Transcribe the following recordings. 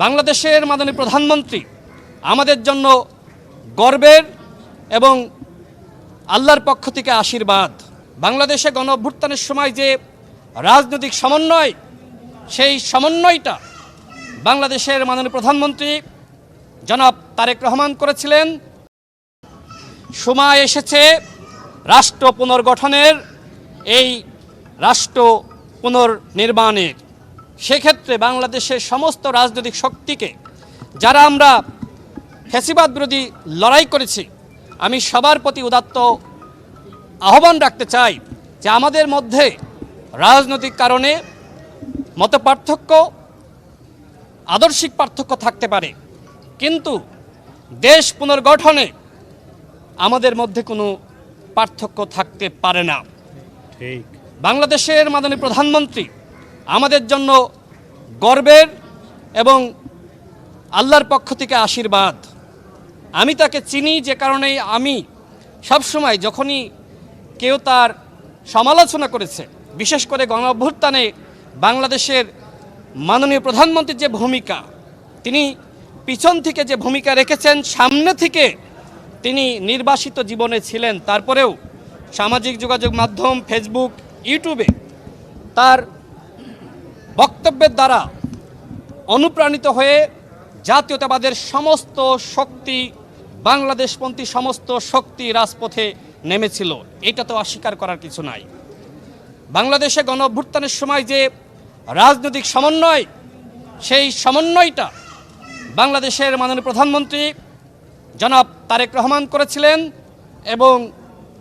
বাংলাদেশের মাননীয় প্রধানমন্ত্রী আমাদের জন্য গর্বের এবং আল্লাহর পক্ষ থেকে আশীর্বাদ। বাংলাদেশে গণ অভ্যুত্থানের সময় যে রাজনৈতিক সমন্বয়, সেই সমন্বয়টা বাংলাদেশের মাননীয় প্রধানমন্ত্রী জনাব তারেক রহমান করেছিলেন। সময় এসেছে রাষ্ট্র পুনর্গঠনের, এই রাষ্ট্র পুনর্নির্মাণের। সেক্ষেত্রে বাংলাদেশের সমস্ত রাজনৈতিক শক্তিকে, যারা আমরা ফ্যাসিবাদ বিরোধী লড়াই করেছি, আমি সবার প্রতি উদাত্ত আহ্বান রাখতে চাই যে আমাদের মধ্যে রাজনৈতিক কারণে মতপার্থক্য, আদর্শিক পার্থক্য থাকতে পারে, কিন্তু দেশ পুনর্গঠনে আমাদের মধ্যে কোনো পার্থক্য থাকতে পারে না। ঠিক। বাংলাদেশের মাননীয় প্রধানমন্ত্রী আমাদের জন্য গর্বের এবং আল্লাহর পক্ষ থেকে আশীর্বাদ। আমি তাকে চিনি, যে কারণে আমি সবসময় যখনই কেউ তার সমালোচনা করেছে, বিশেষ করে গণ অভ্যুত্থানে বাংলাদেশের মাননীয় প্রধানমন্ত্রীর যে ভূমিকা, তিনি পিছন থেকে যে ভূমিকা রেখেছেন, সামনে থেকে তিনি নির্বাসিত জীবনে ছিলেন, তারপরেও সামাজিক যোগাযোগ মাধ্যম ফেসবুক, ইউটিউবে তার বক্তব্যের দ্বারা অনুপ্রাণিত হয়ে জাতীয়তাবাদের সমস্ত শক্তি, বাংলাদেশপন্থী সমস্ত শক্তি রাজপথে নেমেছিল। এটা তো অস্বীকার করার কিছু নাই। বাংলাদেশে গণ অভ্যুত্থানের সময় যে রাজনৈতিক সমন্বয়, সেই সমন্বয়টা বাংলাদেশের মাননীয় প্রধানমন্ত্রী জনাব তারেক রহমান করেছিলেন, এবং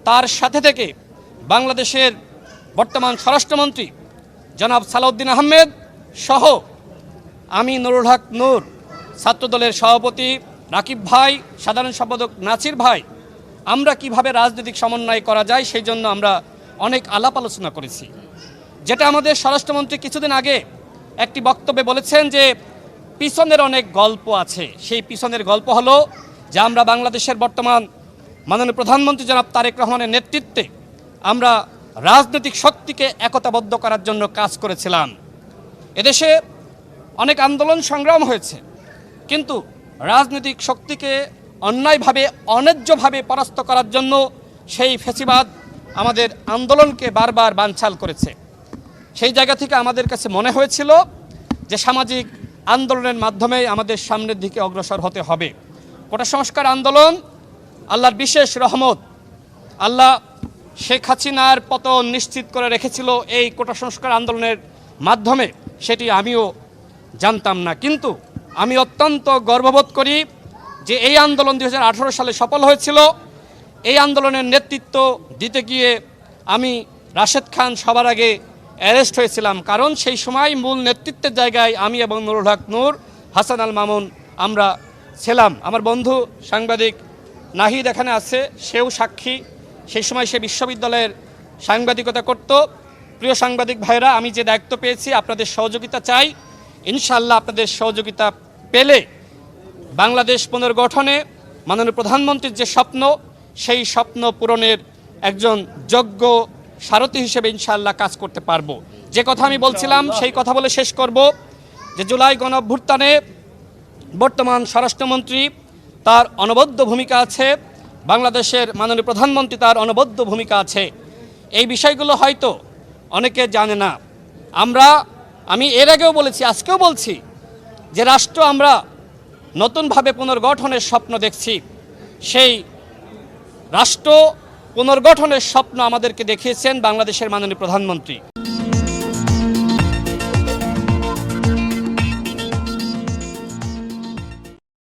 তার সাথে থেকে বাংলাদেশের বর্তমান স্বরাষ্ট্রমন্ত্রী জনাব সালাউদ্দিন আহমেদ সহ আমি, নুরুল হক নূর, ছাত্রদলের সভাপতি রাকিব ভাই, সাধারণ সম্পাদক নাছির ভাই, আমরা কিভাবে রাজনৈতিক সমন্বয় করা যায় সেই জন্য আমরা অনেক আলাপ আলোচনা করেছি। যেটা আমাদের স্বরাষ্ট্রমন্ত্রী কিছুদিন আগে একটি বক্তব্যে বলেছেন যে পিছনের অনেক গল্প আছে। সেই পিছনের গল্প হলো যে আমরা বাংলাদেশের বর্তমান মাননীয় প্রধানমন্ত্রী জনাব তারেক রহমানের নেতৃত্বে আমরা রাজনৈতিক শক্তিকে একতাবদ্ধ করার জন্য কাজ করেছিলাম। এদেশে অনেক আন্দোলন সংগ্রাম হয়েছে, কিন্তু রাজনৈতিক শক্তিকে অন্যায়ভাবে, অন্যায্যভাবে পরাস্ত করার জন্য সেই ফ্যাসিবাদ আমাদের আন্দোলনকে বারবার বানচাল করেছে। সেই জায়গা থেকে আমাদের কাছে মনে হয়েছিল যে সামাজিক আন্দোলনের মাধ্যমে আমাদের সামনের দিকে অগ্রসর হতে হবে। কোটা সংস্কার আন্দোলন আল্লাহর বিশেষ রহমত, আল্লাহ শেখ হাসিনার পতন নিশ্চিত করে রেখেছিল এই কোটা সংস্কার আন্দোলনের মাধ্যমে, সেটি আমিও জানতাম না। কিন্তু আমি অত্যন্ত গর্ববোধ করি যে এই আন্দোলন 2018 সালে সফল হয়েছিল। এই আন্দোলনের নেতৃত্ব দিতে গিয়ে আমি, রাশেদ খান সবার আগে অ্যারেস্ট হয়েছিলাম, কারণ সেই সময় মূল নেতৃত্বের জায়গায় আমি এবং নুরুল হক নূর, হাসান আল মামুন আমরা ছিলাম। আমার বন্ধু সাংবাদিক নাহিদ এখানে আছে, সেও সাক্ষী। সেই সময় সে বিশ্ববিদ্যালয়ের সাংবাদিকতা করত। প্রিয় সাংবাদিক ভাইরা, আমি যে দায়িত্ব পেয়েছি, আপনাদের সহযোগিতা চাই। ইনশাআল্লাহ আপনাদের সহযোগিতা পেলে বাংলাদেশ পুনর্গঠনে মাননীয় প্রধানমন্ত্রীর যে স্বপ্ন, সেই স্বপ্ন পূরণের একজন যোগ্য সারথি হিসেবে ইনশাআল্লাহ কাজ করতে পারবো। যে কথা আমি বলছিলাম সেই কথা বলে শেষ করব যে জুলাই গণ অভ্যুত্থানে বর্তমান স্বরাষ্ট্রমন্ত্রী তার অনবদ্য ভূমিকা আছে, বাংলাদেশের মাননীয় প্রধানমন্ত্রী তার অনবদ্য ভূমিকা আছে। এই বিষয়গুলো হয়তো অনেকে জানে না। আমি এর আগেও বলেছি, আজকেও বলছি যে রাষ্ট্র আমরা নতুনভাবে পুনর্গঠনের স্বপ্ন দেখছি। সেই রাষ্ট্র পুনর্গঠনের স্বপ্ন আমাদেরকে দেখিয়েছেন বাংলাদেশের মাননীয় প্রধানমন্ত্রী।